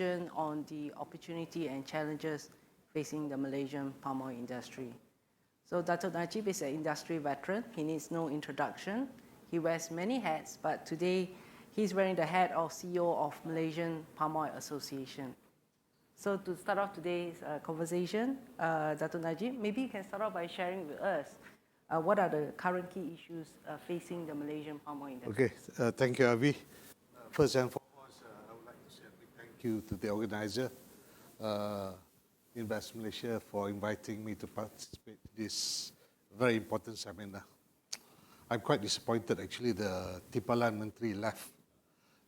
conversation on the opportunity and challenges facing the Malaysian palm oil industry. So Dato' Najib is an industry veteran. He needs no introduction. He wears many hats, but today he's wearing the hat of CEO of Malaysian Palm Oil Association. So to start off today's conversation, Dato' Najib, maybe you can start off by sharing with us what are the current key issues facing the Malaysian palm oil industry. Okay, thank you, Avi. First and foremost, I would like to say a big thank you to the organizer, Invest Malaysia, for inviting me to participate in this very important seminar. I'm quite disappointed, actually, the Timpalan Menteri left,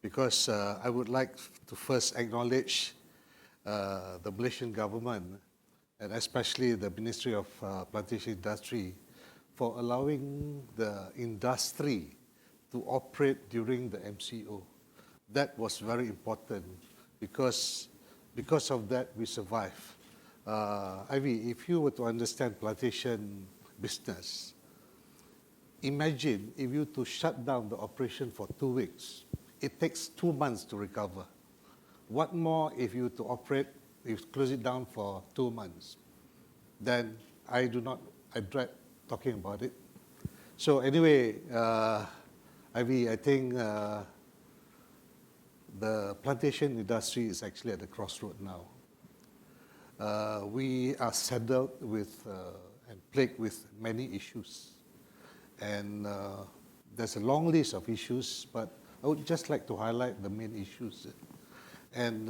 because I would like to first acknowledge the Malaysian government, and especially the Ministry of Plantation Industry, for allowing the industry to operate during the MCO. That was very important because of that we survive. Ivy, if you were to understand plantation business, imagine if you to shut down the operation for 2 weeks, it takes 2 months to recover. What more if you to operate, if you close it down for 2 months? Then I dread talking about it. So anyway, Ivy, I think the plantation industry is actually at the crossroad now. We are saddled with and plagued with many issues. And there's a long list of issues, but I would just like to highlight the main issues. And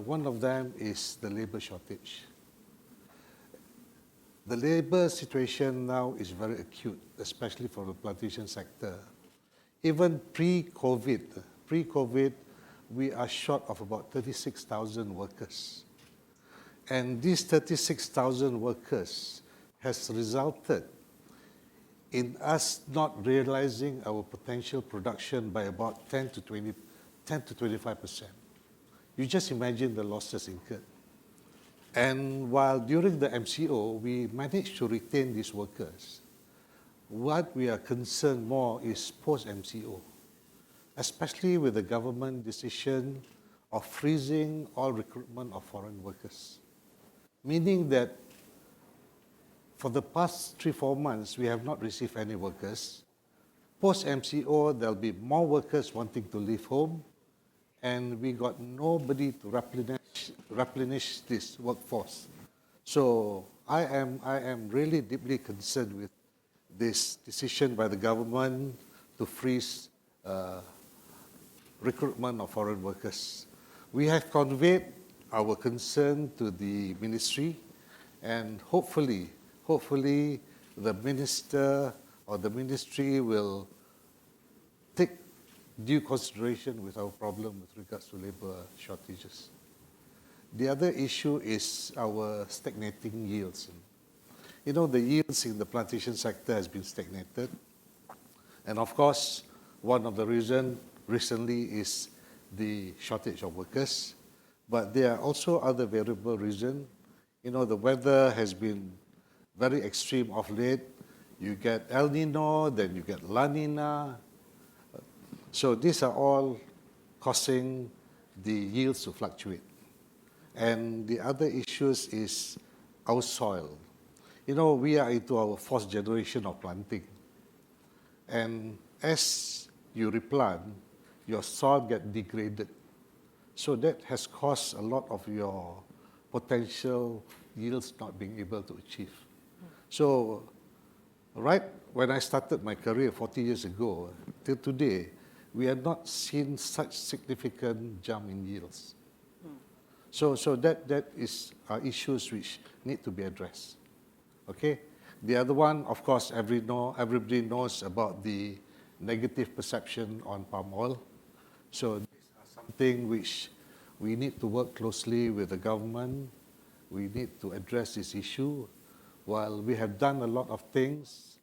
one of them is the labor shortage. The labor situation now is very acute, especially for the plantation sector. Even pre-COVID, we are short of about 36,000 workers. And these 36,000 workers has resulted in us not realizing our potential production by about 10 to 25%. You just imagine the losses incurred. And while during the MCO, we managed to retain these workers, what we are concerned more is post-MCO, especially with the government decision of freezing all recruitment of foreign workers. Meaning that for the past 3-4 months, we have not received any workers. Post-MCO, there'll be more workers wanting to leave home, and we got nobody to replenish this workforce. So I am really deeply concerned with this decision by the government to freeze recruitment of foreign workers. We have conveyed our concern to the ministry, and hopefully the minister or the ministry will take due consideration with our problem with regards to labor shortages. The other issue is our stagnating yields. You know, the yields in the plantation sector has been stagnated. And of course, one of the reasons recently is the shortage of workers. But there are also other variable reasons. You know, the weather has been very extreme of late. You get El Nino, then you get La Nina. So these are all causing the yields to fluctuate. And the other issues is our soil. You know, we are into our 4th generation of planting. And as you replant, your soil gets degraded. So that has caused a lot of your potential yields not being able to achieve. So right when I started my career 40 years ago, till today, we have not seen such significant jump in yields. So that is issues which need to be addressed. Okay. The other one, of course, everybody knows about the negative perception on palm oil. So these are something which we need to work closely with the government. We need to address this issue. While we have done a lot of things,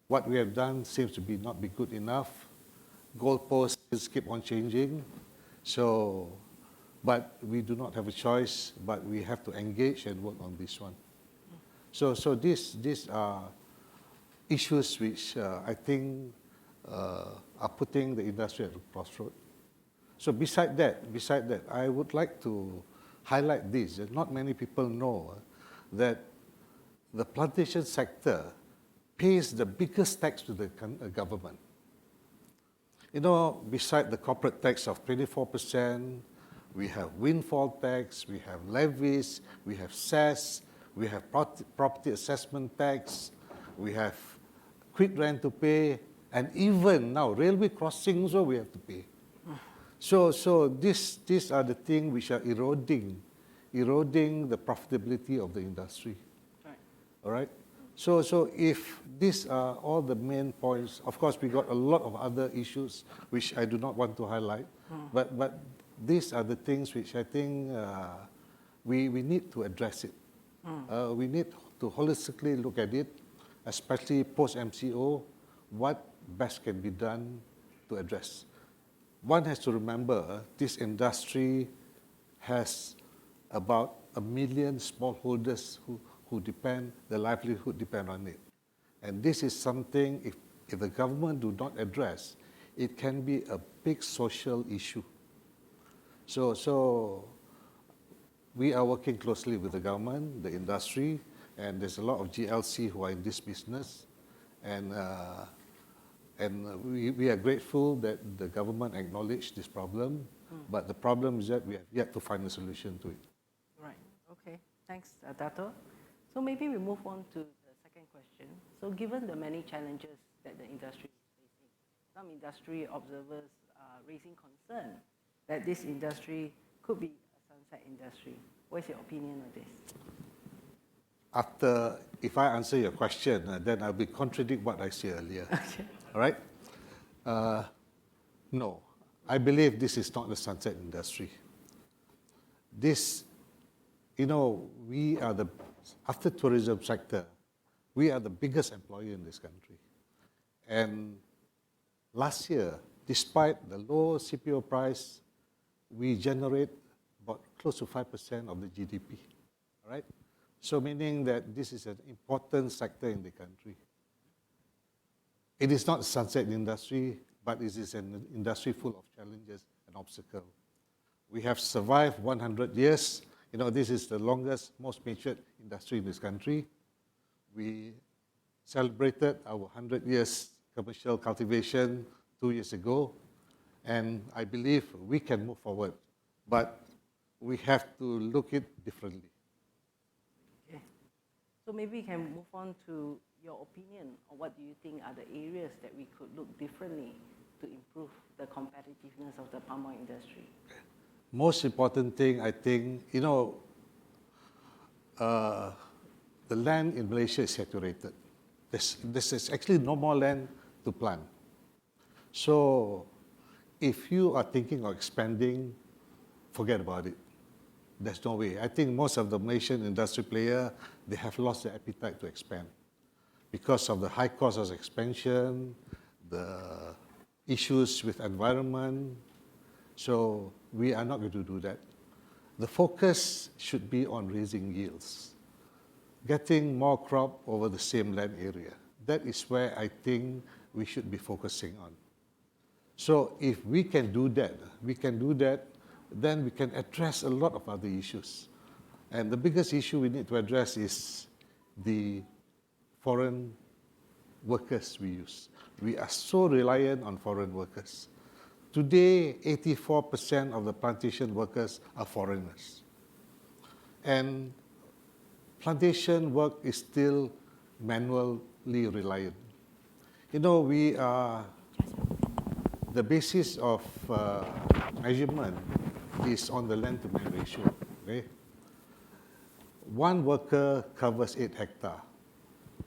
what we have done seems to not be good enough. Goalposts keep on changing. So, but we do not have a choice, but we have to engage and work on this one. So these are issues which I think are putting the industry at a crossroad. So beside that, I would like to highlight this. Not many people know that the plantation sector pays the biggest tax to the government. You know, beside the corporate tax of 24%, we have windfall tax, we have levies, we have cess, we have property assessment tax, we have quit rent to pay, and even now railway crossings also we have to pay. So these are the things which are eroding the profitability of the industry. Right. All right. So if these are all the main points, of course we got a lot of other issues which I do not want to highlight, but these are the things which I think we need to address it. We need to holistically look at it, especially post-MCO, what best can be done to address. One has to remember this industry has about 1 million smallholders who depend, their livelihood depend on it. And this is something, if the government do not address, it can be a big social issue. So we are working closely with the government, the industry, and there's a lot of GLC who are in this business. And we are grateful that the government acknowledged this problem, but the problem is that we have yet to find a solution to it. Right. Okay. Thanks, Dato'. So maybe we move on to the second question. So given the many challenges that the industry is facing, some industry observers are raising concern that this industry could be a sunset industry. What is your opinion on this? If I answer your question, then I'll be contradict what I said earlier. Okay. All right? No, I believe this is not the sunset industry. This, you know, we are after tourism sector, we are the biggest employer in this country. And last year, despite the low CPO price, we generate about close to 5% of the GDP, all right? So meaning that this is an important sector in the country. It is not a sunset industry, but it is an industry full of challenges and obstacles. We have survived 100 years. You know, this is the longest, most matured industry in this country. We celebrated our 100 years commercial cultivation 2 years ago, and I believe we can move forward, but we have to look at it differently. Okay. So maybe we can move on to your opinion on what do you think are the areas that we could look differently to improve the competitiveness of the palm oil industry? Most important thing, I think, you know, the land in Malaysia is saturated. This is actually no more land to plant. So if you are thinking of expanding, forget about it. There's no way. I think most of the Malaysian industry players, they have lost their appetite to expand because of the high cost of expansion, the issues with environment. So we are not going to do that. The focus should be on raising yields, getting more crop over the same land area. That is where I think we should be focusing on. So if we can do that, then we can address a lot of other issues. And the biggest issue we need to address is the foreign workers we use. We are so reliant on foreign workers. Today, 84% of the plantation workers are foreigners. And plantation work is still manually reliant. You know, the basis of measurement is on the land to man ratio. Okay? One worker covers 8 hectares.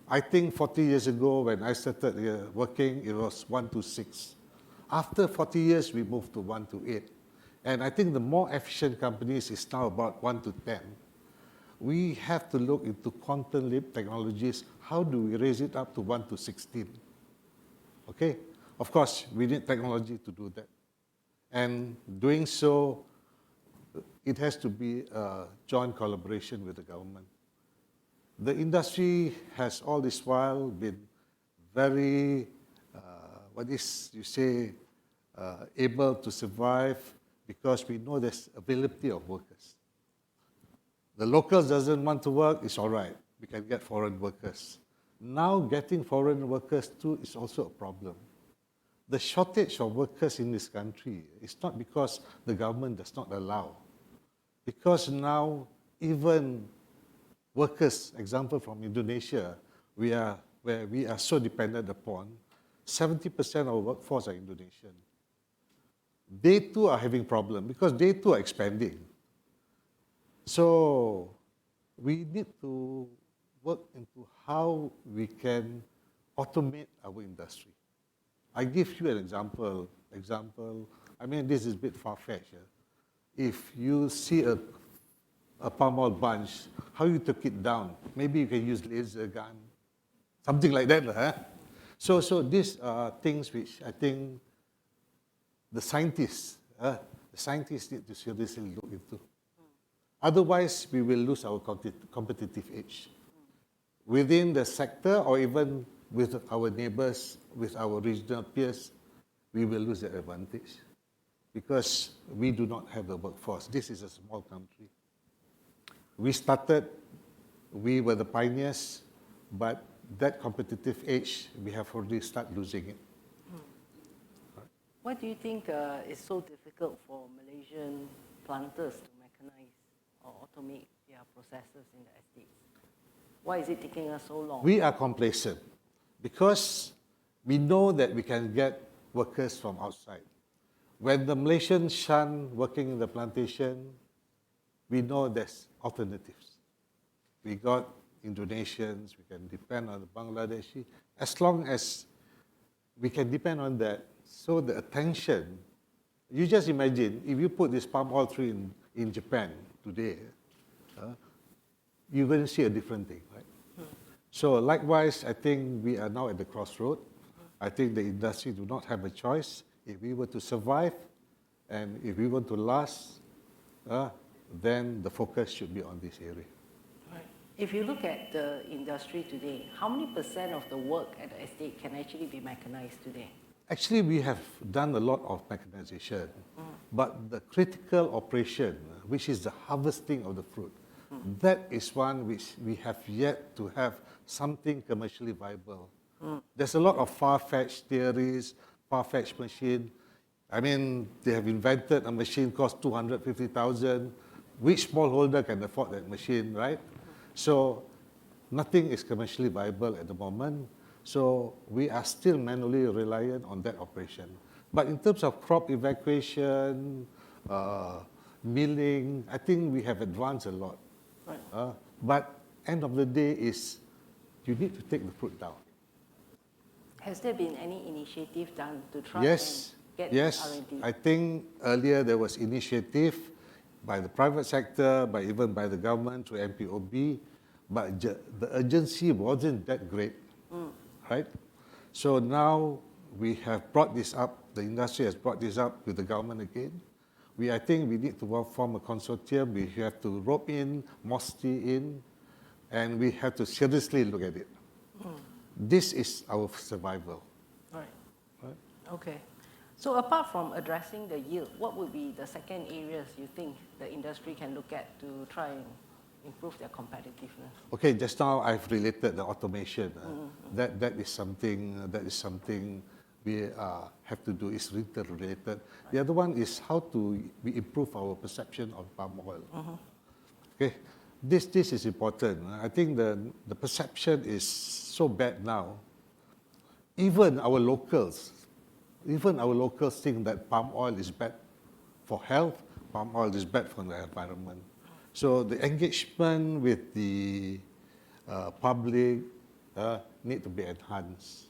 I think 40 years ago when I started working, it was 1 to 6. After 40 years, we moved to 1 to 8. And I think the more efficient companies is now about 1 to 10. We have to look into quantum leap technologies. How do we raise it up to 1 to 16? Okay? Of course, we need technology to do that. And doing so, it has to be a joint collaboration with the government. The industry has all this while been very, able to survive because we know there's availability of workers. The locals doesn't want to work, it's all right. We can get foreign workers. Now getting foreign workers too is also a problem. The shortage of workers in this country is not because the government does not allow. Because now even workers, example from Indonesia, where we are so dependent upon, 70% of our workforce are Indonesian. They too are having problems because they too are expanding. So we need to work into how we can automate our industry. I give you an example. I mean, this is a bit far-fetched. If you see a palm oil bunch, how you took it down? Maybe you can use laser gun, something like that. Huh? So these are things which I think the scientists need to seriously look into. Otherwise, we will lose our competitive edge. Within the sector or even with our neighbors, with our regional peers, we will lose that advantage because we do not have the workforce. This is a small country. We were the pioneers, but that competitive edge, we have already started losing it. What do you think is so difficult for Malaysian planters to mechanize or automate their processes in the estates? Why is it taking us so long? We are complacent because we know that we can get workers from outside. When the Malaysians shun working in the plantation, we know there's alternatives. We got Indonesians, we can depend on the Bangladeshi. As long as we can depend on that, so the attention, you just imagine, if you put this palm oil tree in Japan today, you're going to see a different thing, right? So likewise, I think we are now at the crossroad. I think the industry do not have a choice. If we were to survive and if we want to last, then the focus should be on this area. Right. If you look at the industry today, how many % of the work at the estate can actually be mechanized today? Actually, we have done a lot of mechanization, but the critical operation, which is the harvesting of the fruit, that is one which we have yet to have something commercially viable. There's a lot of far-fetched theories, far-fetched machine. I mean, they have invented a machine cost 250,000. Which smallholder can afford that machine, right? So nothing is commercially viable at the moment. So we are still manually reliant on that operation. But in terms of crop evacuation, milling, I think we have advanced a lot. Right. But end of the day is you need to take the fruit down. Has there been any initiative done to try Yes, and get yes. R&D? I think earlier there was initiative by the private sector, even by the government through MPOB, but the urgency wasn't that great, right? So now we have brought this up, the industry has brought this up with the government again. I think we need to form a consortium, we have to rope in, MOSTI in, and we have to seriously look at it. This is our survival. Right. Okay. So apart from addressing the yield, what would be the second areas you think the industry can look at to try and improve their competitiveness? Okay, just now I've related the automation. That is something we have to do, is retail related. The other one is how to we improve our perception of palm oil. Okay, this is important. I think the perception is so bad now. Even our locals think that palm oil is bad for health, palm oil is bad for the environment. So the engagement with the public need to be enhanced.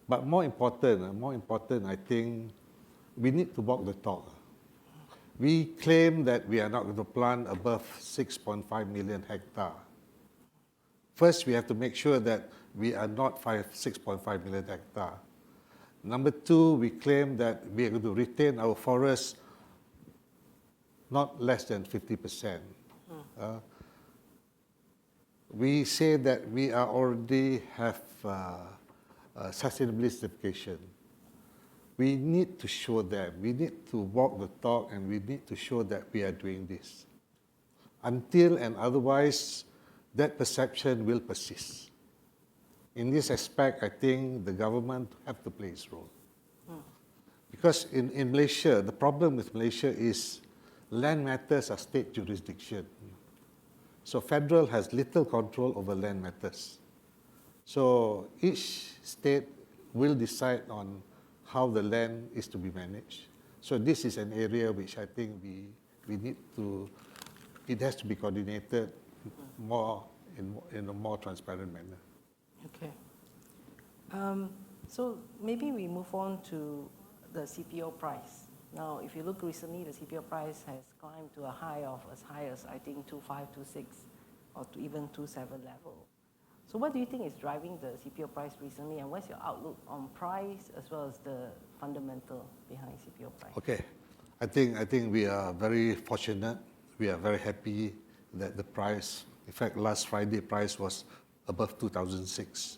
But more important, I think we need to walk the talk. We claim that we are not going to plant above 6.5 million hectares. First, we have to make sure that we are not 6.5 million hectares. Number two, we claim that we are going to retain our forests not less than 50%. We say that we are already have sustainability certification. we need to show them, we need to walk the talk, and we need to show that we are doing this. Until and otherwise, that perception will persist. In this aspect, I think the government have to play its role. Because in Malaysia, the problem with Malaysia is land matters are state jurisdiction. So federal has little control over land matters. So each state will decide on how the land is to be managed. So this is an area which I think we need to, it has to be coordinated more in a more transparent manner. Okay. So maybe we move on to the CPO price. Now, if you look recently, the CPO price has climbed to a high of as high as, I think, 2.5, 2.6, or to even 2.7 level. So what do you think is driving the CPO price recently, and what's your outlook on price as well as the fundamental behind CPO price? Okay, I think we are very fortunate. We are very happy that the price, in fact, last Friday price was above 2006,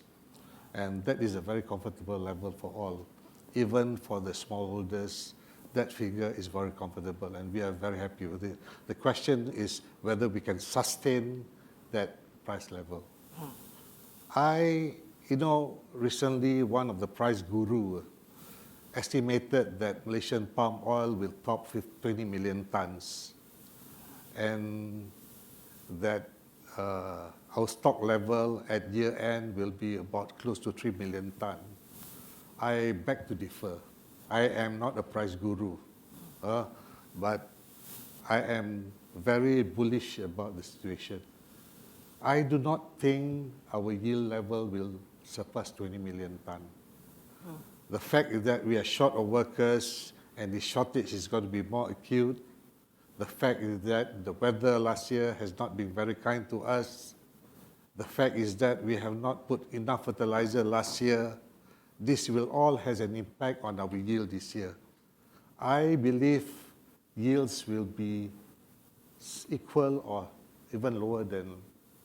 and that is a very comfortable level for all. Even for the smallholders, that figure is very comfortable, and we are very happy with it. The question is whether we can sustain that price level. Recently one of the price guru estimated that Malaysian palm oil will top 20 million tons, and that our stock level at year end will be about close to 3 million tons. I beg to differ. I am not a price guru, but I am very bullish about the situation. I do not think our yield level will surpass 20 million tons. The fact is that we are short of workers and the shortage is going to be more acute. The fact is that the weather last year has not been very kind to us. The fact is that we have not put enough fertilizer last year. This will all has an impact on our yield this year. I believe yields will be equal or even lower than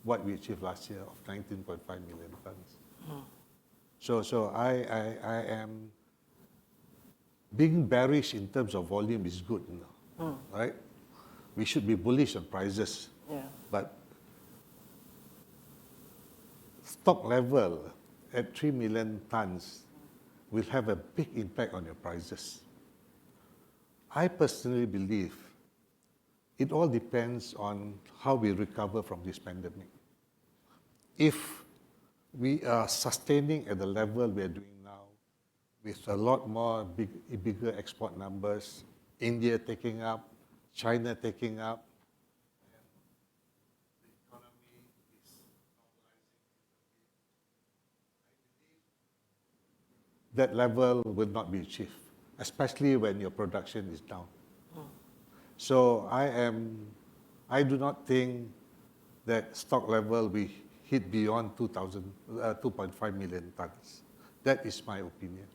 what we achieved last year of 19.5 million tons. So I am being bearish in terms of volume is good, right? We should be bullish on prices, but stock level at 3 million tons will have a big impact on your prices. I personally believe it all depends on how we recover from this pandemic. If we are sustaining at the level we are doing now, with a lot more bigger export numbers, India taking up, China taking up, and the economy is normalizing, that level will not be achieved, especially when your production is down. So I do not think that stock level will hit beyond 2.5 million tons. That is my opinion.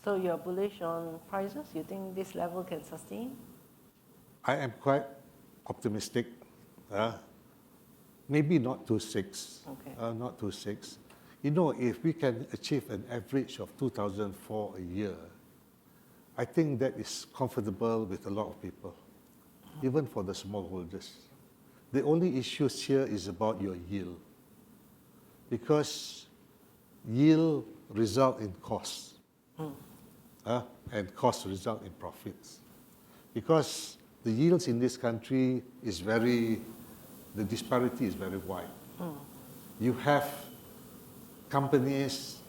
So you're bullish on prices? You think this level can sustain? I am quite optimistic. Maybe not 2.6. Okay. Not 2.6. You know, if we can achieve an average of 2004 a year, I think that is comfortable with a lot of people, even for the smallholders. The only issue here is about your yield, because yield result in costs, and costs result in profits. Because the yields in this country is the disparity is very wide. You have companies,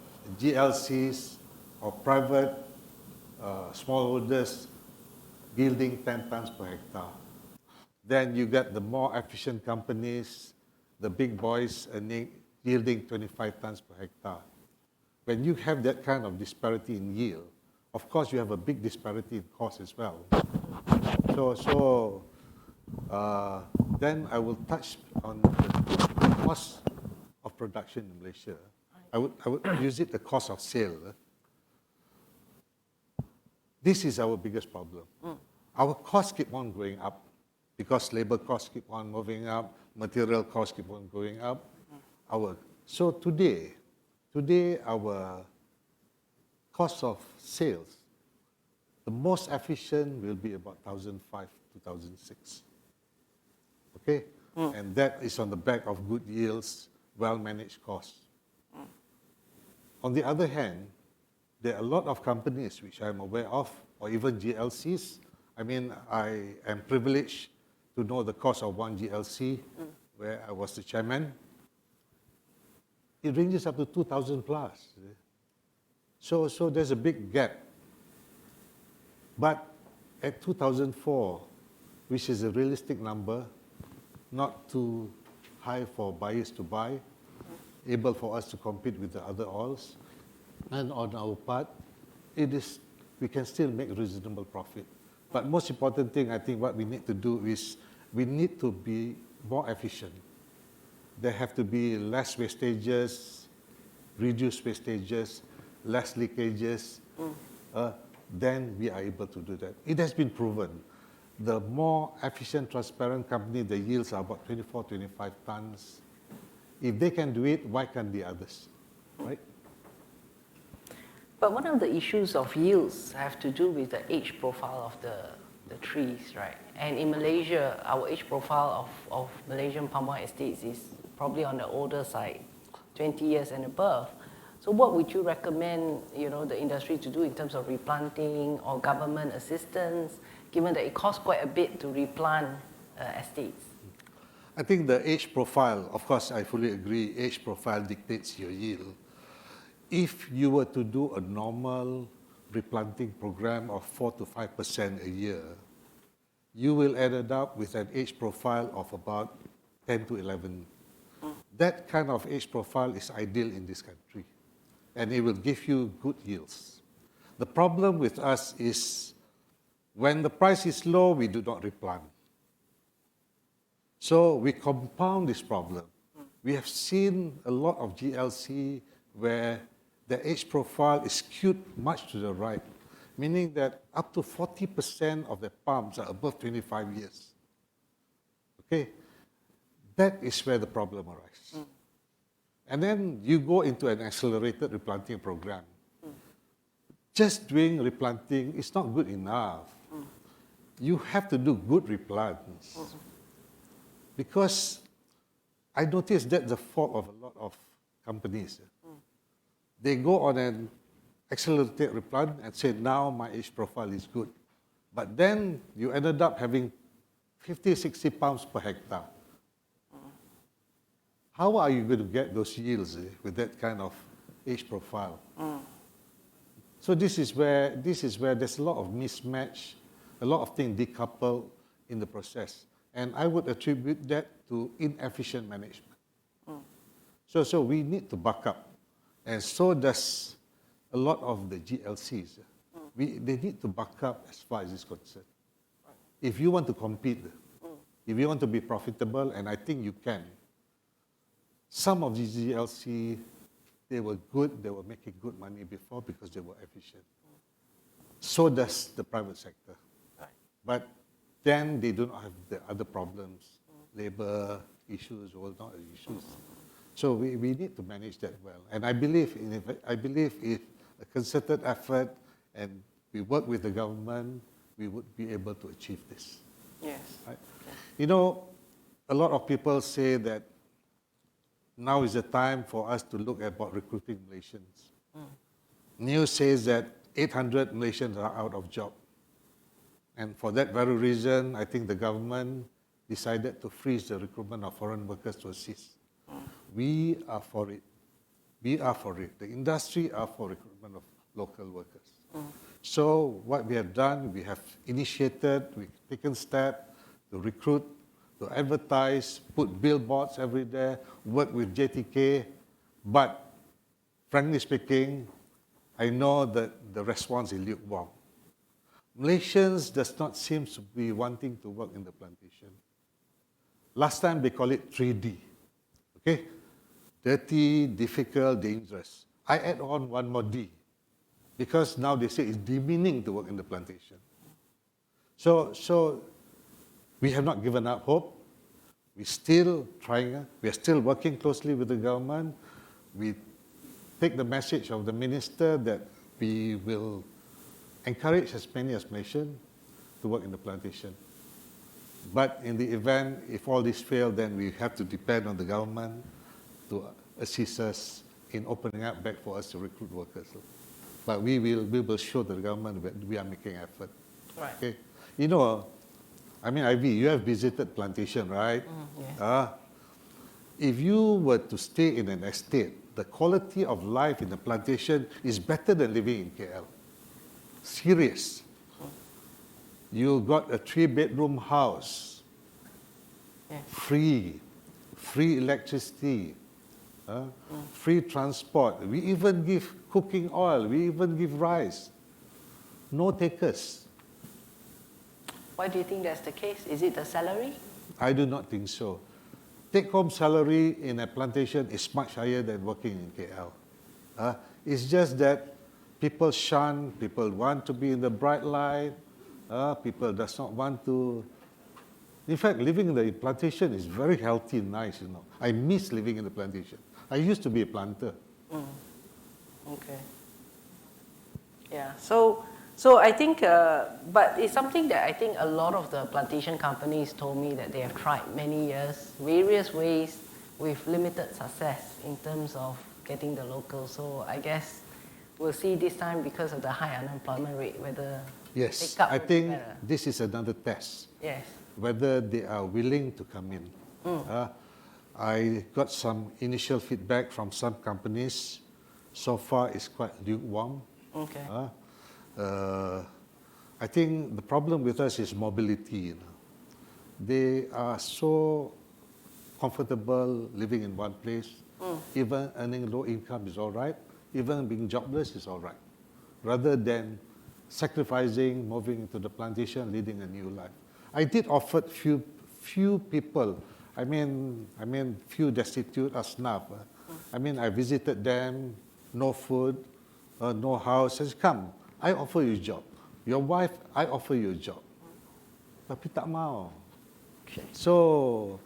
GLCs, or private smallholders yielding 10 tons per hectare. Then you get the more efficient companies, the big boys yielding 25 tons per hectare. When you have that kind of disparity in yield, of course you have a big disparity in cost as well. Then I will touch on the cost of production in Malaysia. I would use it the cost of sale. This is our biggest problem. Our costs keep on going up because labor costs keep on moving up, material costs keep on going up. So today our cost of sales The most efficient will be about 2005, 2006. Okay? And that is on the back of good yields, well-managed costs. On the other hand, there are a lot of companies which I'm aware of, or even GLCs. I mean, I am privileged to know the cost of one GLC, where I was the chairman. It ranges up to 2,000 plus. So there's a big gap. But at 2004, which is a realistic number, not too high for buyers to buy, able for us to compete with the other oils, and on our part, we can still make reasonable profit. But most important thing, I think what we need to do is we need to be more efficient. There have to be less wastages, reduced wastages, less leakages, then we are able to do that. It has been proven. The more efficient, transparent company, the yields are about 24, 25 tons. If they can do it, why can't the others, right? But one of the issues of yields have to do with the age profile of the trees, right? And in Malaysia, our age profile of Malaysian palm oil estates is probably on the older side, 20 years and above. So what would you recommend, the industry to do in terms of replanting or government assistance, given that it costs quite a bit to replant estates? I think the age profile, of course, I fully agree, age profile dictates your yield. If you were to do a normal replanting program of 4 to 5% a year, you will end up with an age profile of about 10 to 11. That kind of age profile is ideal in this country, and it will give you good yields. The problem with us is when the price is low, we do not replant. So we compound this problem. We have seen a lot of GLC where the age profile is skewed much to the right, meaning that up to 40% of the palms are above 25 years. Okay? That is where the problem arises. And then you go into an accelerated replanting program. Just doing replanting is not good enough. You have to do good replants. Because I noticed that's the fault of a lot of companies. They go on an accelerated replant and say, now my age profile is good. But then you ended up having 50, 60 pounds per hectare. How are you going to get those yields with that kind of age profile? So this is where there's a lot of mismatch, a lot of things decoupled in the process. And I would attribute that to inefficient management. So we need to buck up. And so does a lot of the GLCs. They need to buck up as far as it's concerned. If you want to compete, if you want to be profitable, and I think you can, some of these GLC, they were good, they were making good money before because they were efficient. So does the private sector. But then they do not have the other problems, labor issues, all not issues. So we need to manage that well. And I believe if a concerted effort and we work with the government, we would be able to achieve this. Yes. Right? You know, a lot of people say that now is the time for us to look at about recruiting Malaysians. News says that 800 Malaysians are out of job. And for that very reason, I think the government decided to freeze the recruitment of foreign workers to assist. We are for it. We are for it. The industry are for recruitment of local workers. So what we have done, we have initiated, we've taken steps to recruit, to advertise, put billboards every day, work with JTK. But frankly speaking, I know that the response is lukewarm. Malaysians does not seem to be wanting to work in the plantation. Last time they call it 3D. Okay? Dirty, difficult, dangerous. I add on one more D, because now they say it's demeaning to work in the plantation. So we have not given up hope. We're still trying. We are still working closely with the government. We take the message of the minister that we will encourage as many as Malaysian to work in the plantation. But in the event, if all this fail, then we have to depend on the government to assist us in opening up back for us to recruit workers. But we will show the government that we are making effort. Right. Okay. You know, I mean, Ivy, you have visited plantation, right? Yes. If you were to stay in an estate, the quality of life in the plantation is better than living in KL. Serious. You got a 3-bedroom house, Yes. free electricity, free transport. We even give cooking oil, we even give rice. No takers. Why do you think that's the case? Is it the salary? I do not think so. Take-home salary in a plantation is much higher than working in KL. It's just that people shun, people want to be in the bright light, people does not want to. In fact, living in the plantation is very healthy and nice, you know. I miss living in the plantation. I used to be a planter. Okay. Yeah. So I think, but it's something that I think a lot of the plantation companies told me that they have tried many years, various ways, with limited success in terms of getting the locals. So I guess we'll see this time because of the high unemployment rate whether Yes, take up I will be think better. this is another test, Yes. whether they are willing to come in. I got some initial feedback from some companies. So far, it's quite lukewarm. Okay. I think the problem with us is mobility. You know. They are so comfortable living in one place. Even earning low income is all right. Even being jobless is all right. Rather than sacrificing, moving into the plantation, leading a new life. I did offer few people. I mean, few destitute asnaf. I mean, I visited them. No food, no house. I said, come, I offer you a job. Your wife, I offer you a job. Tapi tak mau. Okay. So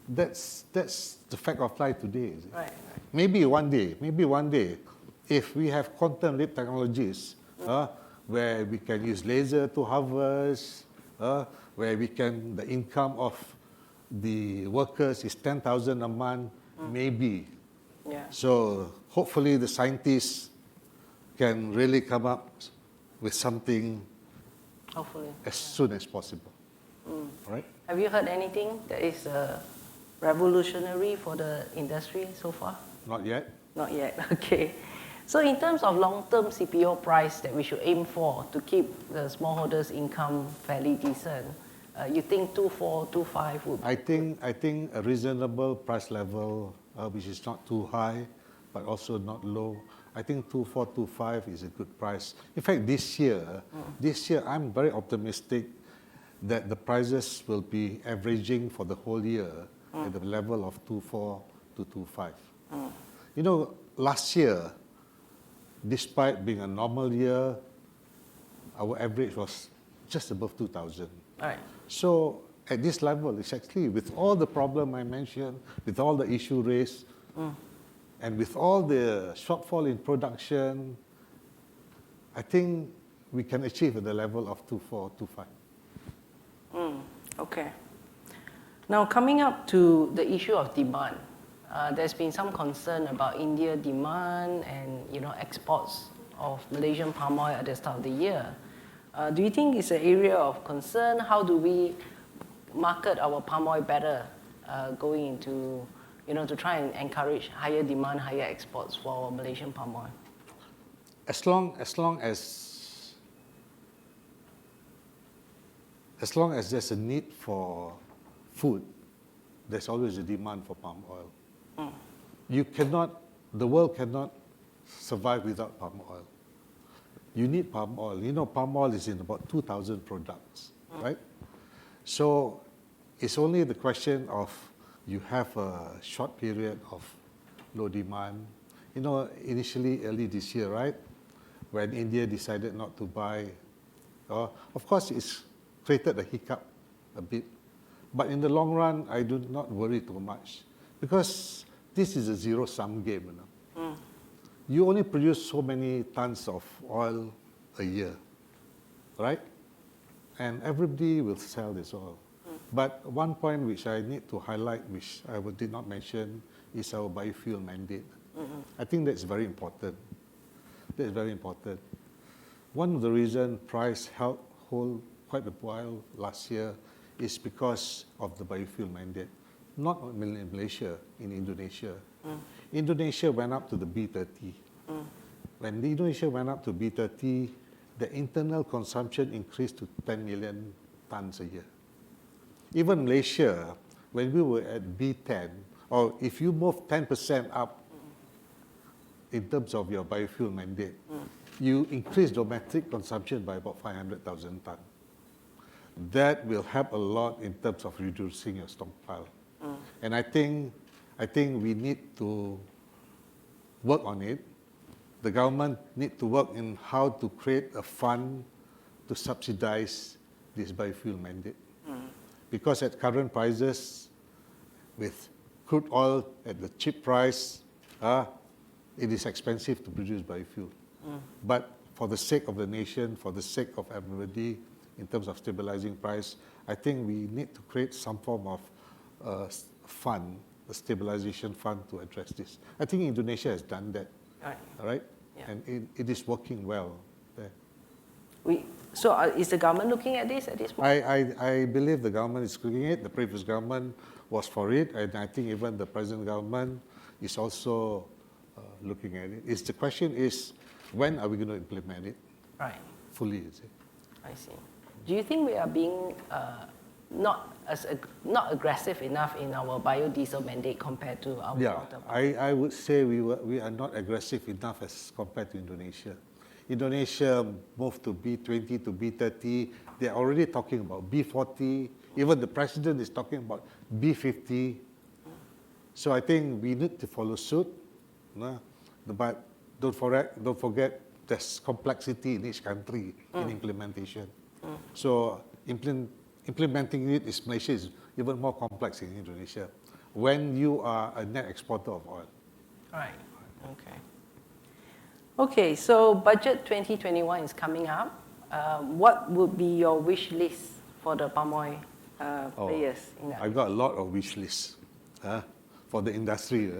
that's the fact of life today. Is it? Right. Maybe one day, if we have quantum leap technologies, where we can use laser to harvest, where the income of the workers is 10,000 a month, maybe. Yeah. So hopefully the scientists can really come up with something Hopefully. as soon as possible. Right? Have you heard anything that is revolutionary for the industry so far? Not yet. Not yet. Okay. So in terms of long-term CPO price that we should aim for to keep the smallholders' income fairly decent, you think 24, 25 would be? I think a reasonable price level, which is not too high, but also not low. I think 24, 25 is a good price. In fact, this year I'm very optimistic that the prices will be averaging for the whole year at the level of 24 to 25. You know, last year, despite being a normal year, our average was just above 2,000. Right. So at this level, it's actually, with all the problem I mentioned, with all the issue raised, and with all the shortfall in production, I think we can achieve at the level of 24, 25. Okay. Now coming up to the issue of demand, there's been some concern about India demand and exports of Malaysian palm oil at the start of the year. Do you think it's an area of concern? How do we market our palm oil better going into, to try and encourage higher demand, higher exports for Malaysian palm oil? As long as there's a need for food, there's always a demand for palm oil. The world cannot survive without palm oil. You need palm oil. You know, palm oil is in about 2,000 products, right? So it's only the question of you have a short period of low demand. You know, initially early this year, right, when India decided not to buy, of course it's created a hiccup a bit. But in the long run, I do not worry too much because this is a zero-sum game. You only produce so many tons of oil a year, right? And everybody will sell this oil. But one point which I need to highlight, which I did not mention, is our biofuel mandate. I think that's very important. That is very important. One of the reasons price held quite a while last year is because of the biofuel mandate. Not only in Malaysia, in Indonesia. Indonesia went up to the B30. When Indonesia went up to B30, the internal consumption increased to 10 million tons a year. Even Malaysia, when we were at B10, or if you move 10% up in terms of your biofuel mandate, you increase domestic consumption by about 500,000 tons. That will help a lot in terms of reducing your stockpile. And I think we need to work on it. The government need to work in how to create a fund to subsidize this biofuel mandate. Because at current prices, with crude oil at the cheap price, it is expensive to produce biofuel. But for the sake of the nation, for the sake of everybody, in terms of stabilizing price, I think we need to create some form of fund, a stabilization fund to address this. I think Indonesia has done that, right? Yeah. And it is working well there. So is the government looking at this point? I believe the government is looking at it. The previous government was for it, and I think even the present government is also looking at it. The question is, when are we going to implement it? Right. Fully, is it? I see. Do you think we are being not aggressive enough in our biodiesel mandate compared to our counterparts? I would say we are not aggressive enough as compared to Indonesia. Indonesia moved to B20 to B30. They're already talking about B40. Even the president is talking about B50. So I think we need to follow suit. But don't forget there's complexity in each country in implementation. So implementing it in Malaysia is even more complex in Indonesia when you are a net exporter of oil. Right. Okay. Okay, so budget 2021 is coming up. What would be your wish list for the palm oil players? I've got a lot of wish lists for the industry.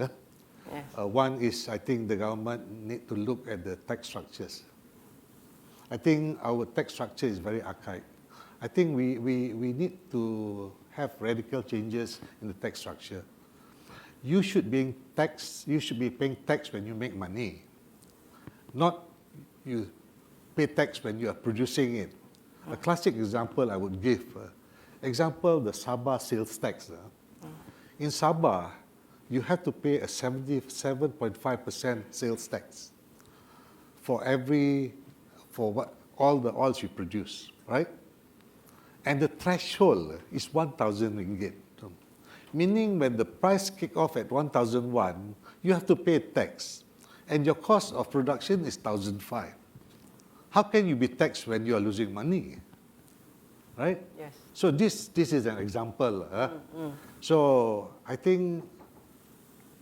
Yes. One is, I think the government need to look at the tax structures. I think our tax structure is very archaic. I think we need to have radical changes in the tax structure. You should be paying tax when you make money, not you pay tax when you are producing it. A classic example I would give, the Sabah sales tax. In Sabah, you have to pay a 77.5% sales tax for all the oils you produce, right? And the threshold is 1,000 ringgit. Meaning when the price kick off at 1,001, you have to pay tax. And your cost of production is 1,005. How can you be taxed when you are losing money? Right? Yes. So this is an example. So I think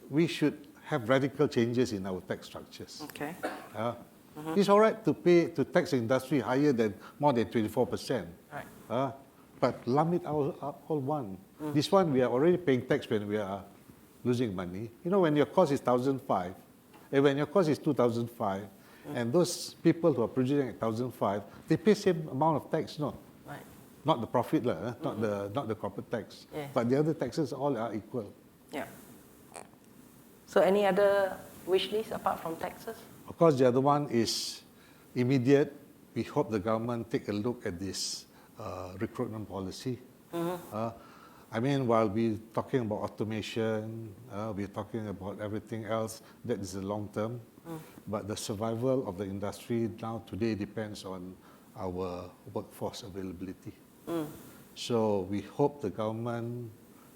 we should have radical changes in our tax structures. Okay. It's all right to tax the industry higher than more than 24%. Right. But lump it all one. This one we are already paying tax when we are losing money. You know, when your cost is 1,005, and when your cost is 2,005, and those people who are producing at 1,005, they pay same amount of tax, no? Right. Not the profit, not the corporate tax. Yes. But the other taxes all are equal. Yeah. So any other wish list apart from taxes? Of course, the other one is immediate. We hope the government take a look at this recruitment policy. I mean, while we're talking about automation, we're talking about everything else, that is the long term. But the survival of the industry now today depends on our workforce availability. So we hope the government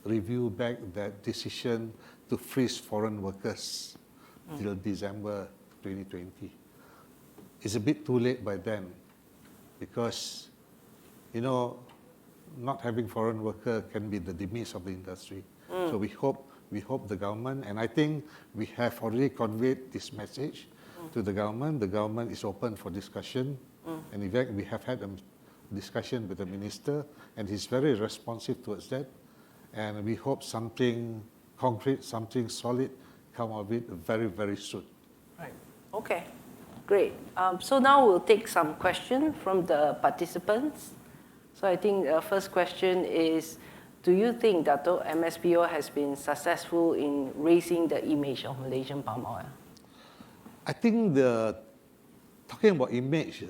review back that decision to freeze foreign workers till December 2020. It's a bit too late by then because, you know, not having foreign worker can be the demise of the industry. So we hope the government, and I think we have already conveyed this message to the government. The government is open for discussion And in fact, we have had a discussion with the minister, and he's very responsive towards that. And we hope something concrete, something solid come of it very, very soon. Right. Okay. Great. So now we'll take some questions from the participants. So I think the first question is, do you think Dato' MSPO has been successful in raising the image of Malaysian palm oil? I think talking about image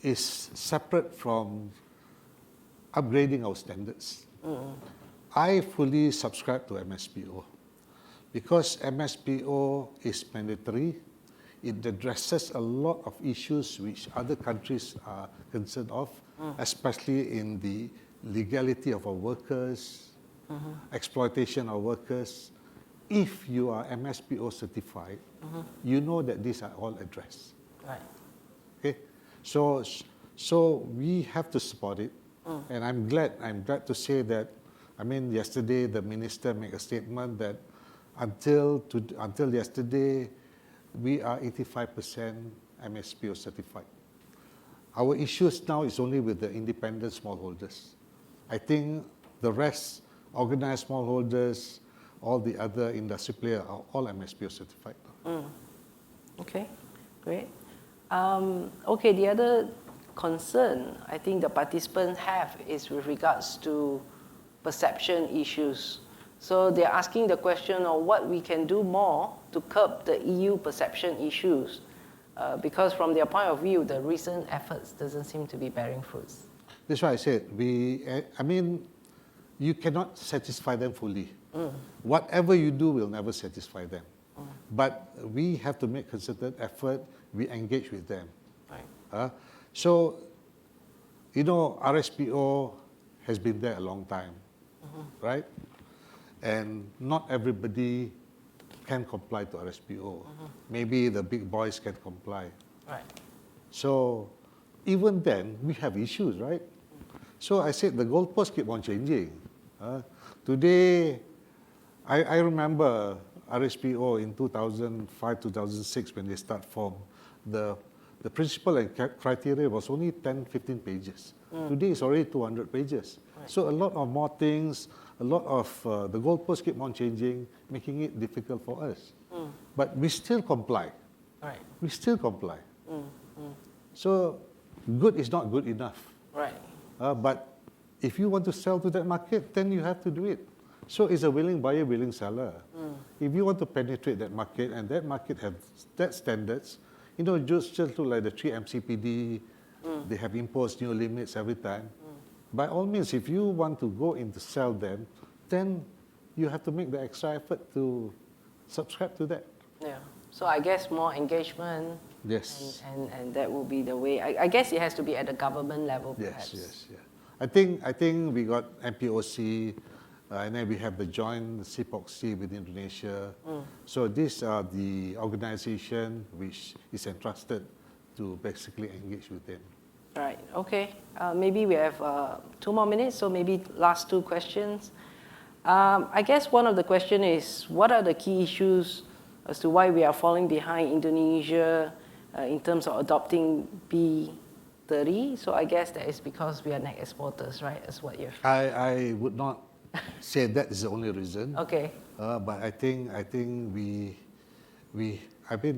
is separate from upgrading our standards. I fully subscribe to MSPO because MSPO is mandatory. It addresses a lot of issues which other countries are concerned of, especially in the legality of our workers, exploitation of workers. If you are MSPO certified, you know that these are all addressed. Right. Okay, so we have to support it, and I'm glad to say that. I mean, yesterday the minister made a statement that until yesterday, we are 85% MSPO certified. Our issues now is only with the independent smallholders. I think the rest, organized smallholders, all the other industry players are all MSPO certified. Okay, great. Okay, the other concern I think the participants have is with regards to perception issues. So they're asking the question of what we can do more to curb the EU perception issues, because from their point of view, the recent efforts doesn't seem to be bearing fruits. That's why I said, I mean, you cannot satisfy them fully. Whatever you do will never satisfy them. But we have to make concerted effort, we engage with them. Right. So, you know, RSPO has been there a long time, right? And not everybody can comply to RSPO. Maybe the big boys can comply. Right. So even then, we have issues, right? So I said the goalposts keep on changing. Today, I remember RSPO in 2005, 2006 when they start form. The principle and criteria was only 10, 15 pages. Today it's already 200 pages. Right. So a lot of more things, a lot of the goalposts keep on changing, making it difficult for us. But we still comply. Right. We still comply. So good is not good enough. Right. But if you want to sell to that market, then you have to do it. So it's a willing buyer, willing seller. If you want to penetrate that market and that market has that standards, you know, just like the 3 MCPD, they have imposed new limits every time. By all means, if you want to go in to sell them, then you have to make the extra effort to subscribe to that. Yeah. So I guess more engagement. Yes. And that will be the way. I guess it has to be at the government level, perhaps. Yes. I think we got MPOC, and then we have the joint CPOC with Indonesia. So these are the organization which is entrusted to basically engage with them. Right. Okay. Maybe we have 2 more minutes, so maybe last 2 questions. I guess one of the question is, what are the key issues as to why we are falling behind Indonesia in terms of adopting B30? So I guess that is because we are net exporters, right? That's what you're... I would not say that is the only reason. Okay. But I think the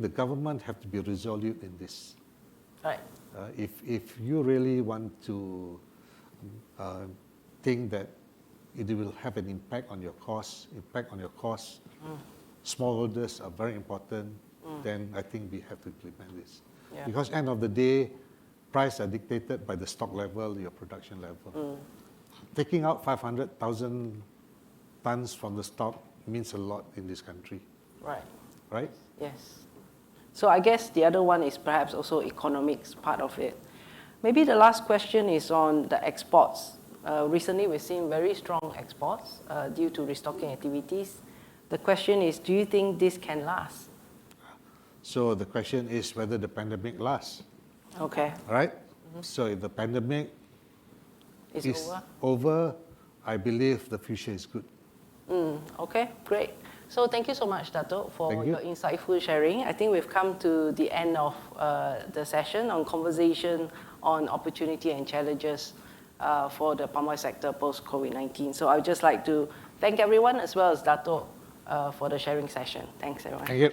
government have to be resolute in this. Right. If you really want to think that it will have an impact on your costs, smallholders are very important, then I think we have to implement this. Yeah. Because end of the day, prices are dictated by the stock level, your production level. Taking out 500,000 tons from the stock means a lot in this country. Right. Right? Yes. So I guess the other one is perhaps also economics part of it. Maybe the last question is on the exports. Recently we've seen very strong exports due to restocking activities. The question is, do you think this can last? So the question is whether the pandemic lasts. Okay. Right? So if the pandemic is over, I believe the future is good. Okay, great. So thank you so much, Dato, for Thank you. your insightful sharing. I think we've come to the end of the session on conversation on opportunity and challenges for the palm oil sector post-COVID-19. So I would just like to thank everyone as well as Dato for the sharing session. Thanks, everyone. Thank you.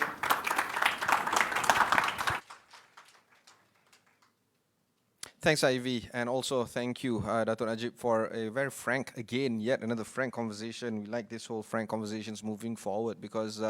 Thanks, Ivy, and also thank you, Dato' Najib, for a very frank, again, yet another frank conversation. We like this whole frank conversations moving forward because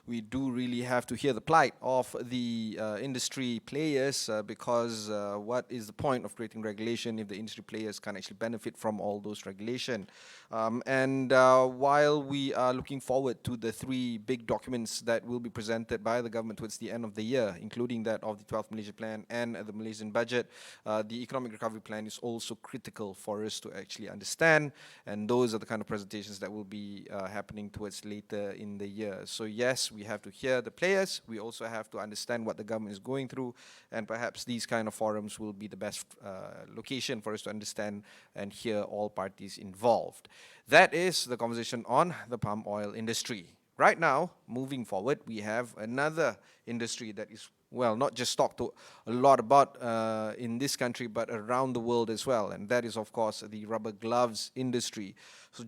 we do really have to hear the plight of the industry players because what is the point of creating regulation if the industry players can't actually benefit from all those regulation? And while we are looking forward to the 3 big documents that will be presented by the government towards the end of the year, including that of the 12th Malaysia Plan and the Malaysian budget, the economic recovery plan is also critical for us to actually understand, and those are the kind of presentations that will be happening towards later in the year. So yes, we have to hear the players, we also have to understand what the government is going through, and perhaps these kind of forums will be the best location for us to understand and hear all parties involved. That is the conversation on the palm oil industry. Right now, moving forward, we have another industry that is, well, not just talked a lot about in this country, but around the world as well. And that is, of course, the rubber gloves industry. So